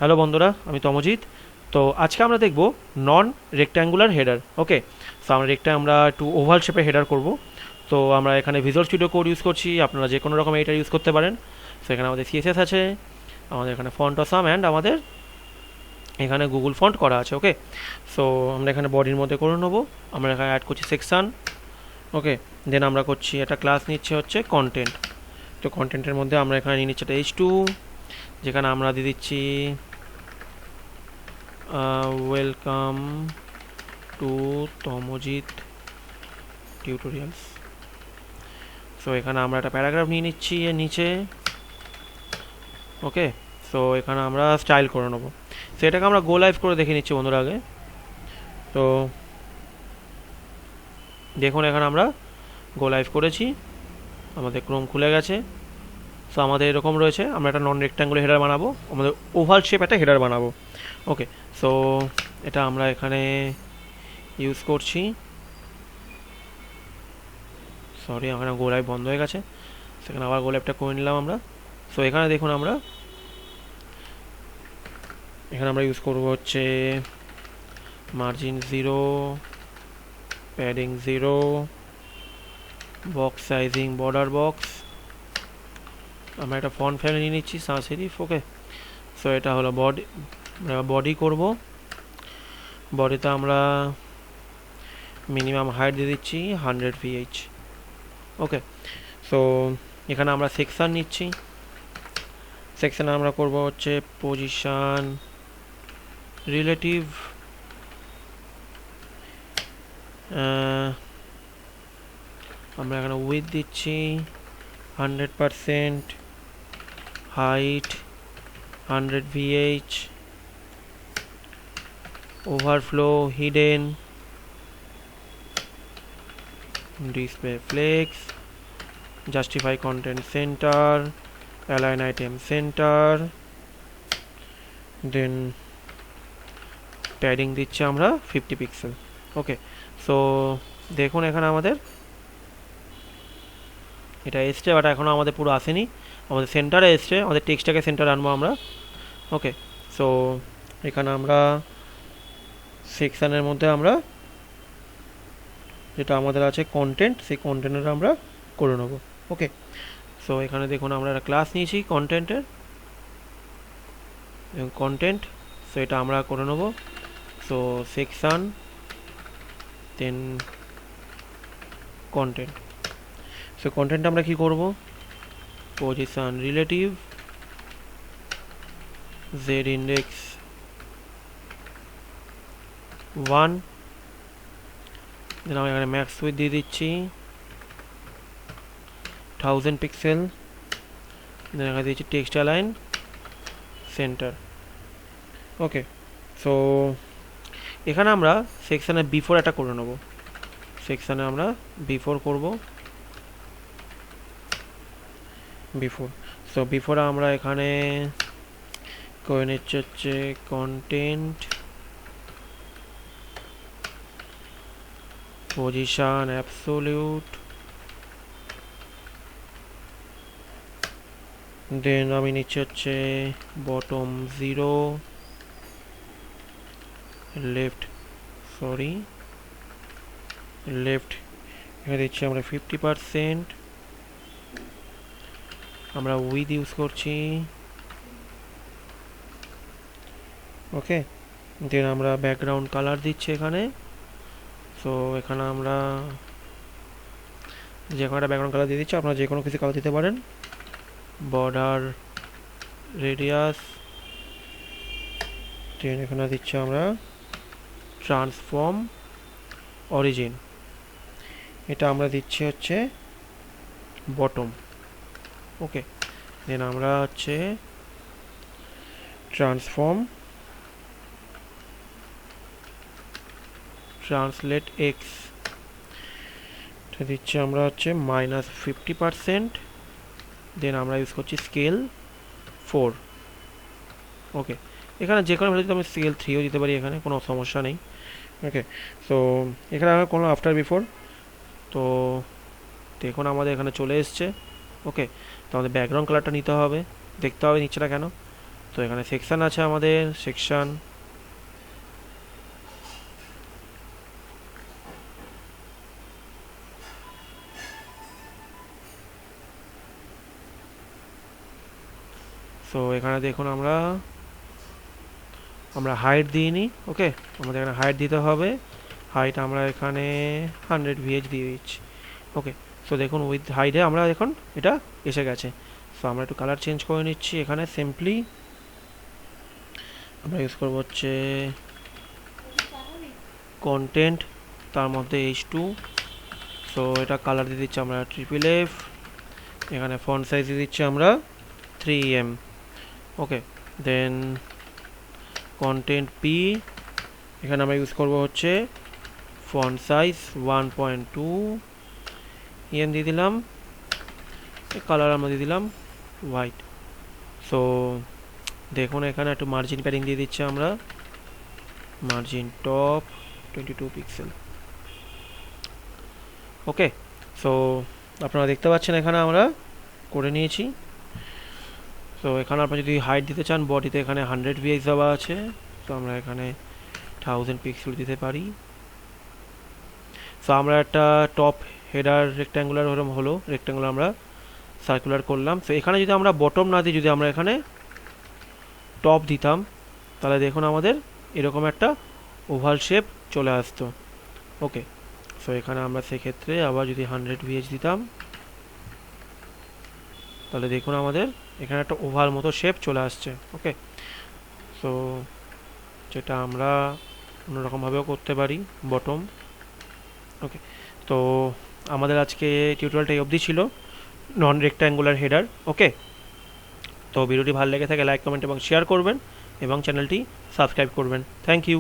Hello বন্ধুরা, আমি তমজিৎ। তো আজকে আমরা দেখব নন রেক্ট্যাঙ্গুলার হেডার। ওকে, সো আমরা একটু ওভাল শেপে হেডার করব। তো আমরা এখানে ভিজুয়াল স্টুডিও কোড ইউজ করছি, আপনারা যে কোনো রকম এডিটর ইউজ করতে পারেন। সো এখানে আমাদের সিএসএস আছে, আমাদের এখানে ফন্ট অসাম অ্যান্ড আমাদের এখানে গুগল ফন্ট করা আছে। ওকে, সো আমরা এখানে বডির মধ্যে করে নেবো। আমরা এখানে অ্যাড করছি সেকশান। ওকে, দেন আমরা করছি একটা ক্লাস নিচ্ছে হচ্ছে কন্টেন্ট। তো কন্টেন্টের মধ্যে আমরা এখানে নিয়ে নিচ্ছি একটা H2, যেখানে আমরা দিয়ে দিচ্ছি welcome to Tamajit tutorials. So এখানে আমরা একটা প্যারাগ্রাফ নিয়ে নিচ্ছি এর নিচে। ওকে, সো এখানে আমরা স্টাইল করে নেবো। সেটাকে আমরা গো লাইভ করে দেখে নিচ্ছি বন্ধুরা আগে। তো দেখুন এখানে আমরা গো লাইভ করেছি, আমাদের ক্রোম খুলে গেছে। সো আমাদের এরকম রয়েছে, আমরা একটা নন রেক্ট্যাঙ্গুলার হেডার বানাবো, আমাদের ওভাল শেপ একটা হেডার বানাবো। ওকে, সো এটা আমরা এখানে ইউজ করছি। সরি, এখানে গো লাইভ বন্ধ হয়ে গেছে, সেখানে আবার গো লাইভটা করে নিলাম আমরা। সো এখানে দেখুন আমরা ইউজ করবো হচ্ছে margin 0, padding 0, box sizing border box. আমরা একটা ফন্ট ফ্যামিলি নিয়ে নিচ্ছি sans serif। ওকে, সো এটা হলো বডি করব। বডিতে আমরা মিনিমাম হাইট দিয়ে দিচ্ছি 100 VH। ওকে, সো এখানে আমরা সেকশন নিচ্ছি। সেকশনে আমরা করব হচ্ছে পজিশন রিলেটিভ, আমরা এখানে উইথ দিচ্ছি 100%, height 100 VH, overflow hidden, display flex, justify content centre, align item centre, then padding দিচ্ছি আমরা 50 পিক্সেল। ওকে, সো দেখুন এখানে আমাদের এটা এসছে, বাট এখনও আমাদের পুরো আসেনি। আমাদের সেন্টারে এসছে, আমাদের টেক্সটটাকে সেন্টারে আনবো আমরা। ওকে, সো এখানে আমরা সেকশানের মধ্যে আমরা যেটা আমাদের আছে কন্টেন্ট, সেই কন্টেন্টের আমরা করে নেবো। ওকে, সো এখানে দেখুন আমরা একটা ক্লাস নিয়েছি কন্টেন্টের, এবং কন্টেন্ট, সো এটা আমরা করে নেবো। সো সেকশান দেন কন্টেন্ট। সো কন্টেন্ট আমরা কি করব, পজিশন রিলেটিভ z ইন্ডেক্স 1, দেন আমরা এখানে ম্যাক্স উইথ দিয়ে দিচ্ছি 1000 পিক্সেল, দেন এখানে দিচ্ছি টেক্সট অ্যালাইন সেন্টার। ওকে, সো এখানে আমরা সেকশানে বিফোর একটা করে নেব। সেকশানে আমরা বিফোর করব, বিফোর। সো বিফোরে আমরা এখানে করে নিচ্ছি হচ্ছে কন্টেন্ট পজিশন অ্যাবসোলিউট, দেন আমি নিচ্ছি হচ্ছে বটম 0, লেফট এখানে দিচ্ছি আমরা 50%, আমরা উইথ ইউজ করছি। ওকে, দেন আমরা ব্যাকগ্রাউন্ড কালার দিচ্ছি এখানে। সো এখানে আমরা যে কোনো একটা ব্যাকগ্রাউন্ড কালার দিয়ে দিচ্ছি, আপনারা যে কোনো কিছু কালার দিতে পারেন। বর্ডার রেডিয়াস, দেন এখানে দিচ্ছি আমরা ট্রান্সফর্ম অরিজিন, এটা আমরা দিচ্ছি হচ্ছে বটম। ওকে, দেন আমরা হচ্ছে ট্রান্সলেট এক্স, এটা দিচ্ছি আমরা হচ্ছে -50%, দেন আমরা ইউজ করছি স্কেল 4। ওকে, এখানে যে কোনো ভ্যালু দিতে আমি স্কেল 3ও দিতে পারি, এখানে কোনো সমস্যা নেই। ওকে, সো এখানে আমরা কোনো আফটার বিফোর, তো দেখুন আমাদের এখানে চলে এসছে। ওকে, তো আমাদের ব্যাকগ্রাউন্ড কালারটা নিতে হবে, দেখতে হবে নিচেটা কেন। তো এখানে সেকশন আছে আমাদের, সেকশন, তো এখানে দেখুন আমরা হাইট দিইনি। ওকে, আমাদের এখানে হাইট দিতে হবে। হাইট আমরা এখানে 100 ভিএইচ দিয়ে দিচ্ছি। ওকে, সো দেখুন উইথ হাইটে আমরা এখন এটা এসে গেছে। সো আমরা একটু কালার চেঞ্জ করে নিচ্ছি। এখানে সিম্পলি আমরা ইউজ করবো হচ্ছে কন্টেন্ট, তার মধ্যে H2। সো এটা কালার দিয়ে দিচ্ছি আমরা FFF। এখানে ফন্ট সাইজ দিয়ে দিচ্ছি আমরা 3em। ওকে, দেন কন্টেন্ট P, এখানে আমরা ইউজ করবো হচ্ছে ফন্ট সাইজ 1.2 em দিয়ে দিলাম। কালার আমরা দিয়ে দিলাম হোয়াইট। সো দেখুন এখানে একটু মার্জিন প্যাডিং দিয়ে দিচ্ছি আমরা, মার্জিন টপ 22 পিক্সেল। ওকে, সো আপনারা দেখতে পাচ্ছেন এখানে আমরা করে নিয়েছি। তো এখানে আপনারা যদি হাইট দিতে চান, বডিতে এখানে 100 ভিএইচ দেওয়া আছে, তো আমরা এখানে 1000 পিক্সেল দিতে পারি। সো আমরা একটা টপ হেডার রেক্ট্যাঙ্গুলার হলো রেক্ট্যাঙ্গুলার আমরা সার্কুলার করলাম। তো এখানে যদি আমরা বটম না দিই, যদি আমরা এখানে টপ দিতাম, তাহলে দেখুন আমাদের এরকম একটা ওভাল শেপ চলে আসতো। ওকে, সো এখানে আমরা সেক্ষেত্রে আবার যদি 100 ভিএইচ দিতাম, তাহলে দেখুন আমাদের এখানে একটা ওভাল মতো শেপ চলে আসছে। ওকে, সো যেটা আমরা অন্যরকমভাবেও করতে পারি বটম। ওকে, তো আমাদের আজকে টিউটোরিয়ালটা এই অবধি ছিল, নন রেক্ট্যাঙ্গুলার হেডার। ওকে, তো ভিডিওটি ভালো লেগে থাকে লাইক, কমেন্ট এবং শেয়ার করবেন এবং চ্যানেলটি সাবস্ক্রাইব করবেন। Thank you.